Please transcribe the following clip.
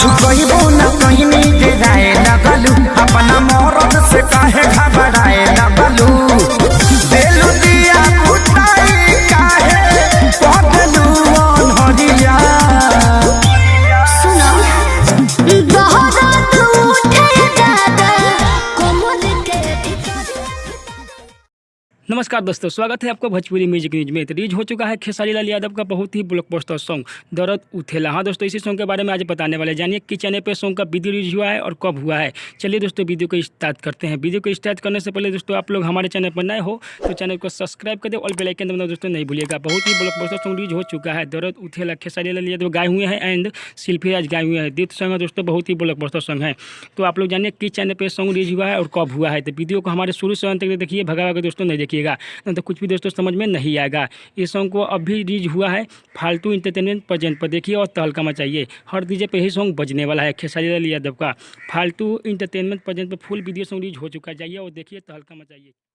कुछ कहिबो न कहिनी डेराए लगलू, अपना मौरत से काहे घबराए लगलू। देलू दिया बुताई काहे पगलू अनहरिया। सुनो बहुत उठे दादा कोमल के भीतर। नमस्कार दोस्तों, स्वागत है आपको भोजपुरी म्यूजिक न्यूज में। रिलीज हो चुका है खेसारी लाल यादव का बहुत ही ब्लॉकबस्टर सॉन्ग दर्द उठेला। हाँ दोस्तों, इसी सॉन्ग के बारे में आज बताने वाले। जानिए किस चैनल पे सॉन्ग का वीडियो रिलीज हुआ है और कब हुआ है। चलिए दोस्तों वीडियो को स्टार्ट करते हैं। वीडियो को स्टार्ट करने से पहले दोस्तों आप लोग हमारे चैनल पर नए हो तो चैनल को सब्सक्राइब कर दे और बेल आइकन दबाना दोस्तों नहीं भूलिएगा। बहुत ही ब्लॉकबस्टर सॉन्ग रिलीज हो चुका है दर्द उठेला। खेसारी लाल यादव गाए हुए हैं एंड शिल्पी राज गाए हुए हैं। द्वित सॉन्ग है दोस्तों, बहुत ही ब्लॉकबस्टर सॉन्ग है। तो आप लोग जानिए किस चैनल पर सॉन्ग रिलीज हुआ है और कब हुआ है। तो वीडियो को हमारे शुरू से अंत तक देखिए, भगा दोस्तों नहीं देखिएगा तो कुछ भी दोस्तों समझ में नहीं आएगा। इस सॉन्ग को अभी रिलीज हुआ है फालतू इंटरटेनमेंट प्रेजेंट पर, देखिए और तहलका मचाइए। हर डीजे पे ही सॉन्ग बजने वाला है खेसारी लाल यादव का। फालतू इंटरटेनमेंट प्रेजेंट पर फुल वीडियो सॉन्ग रिलीज हो चुका है, जाइए और देखिए तहलका मचाइए।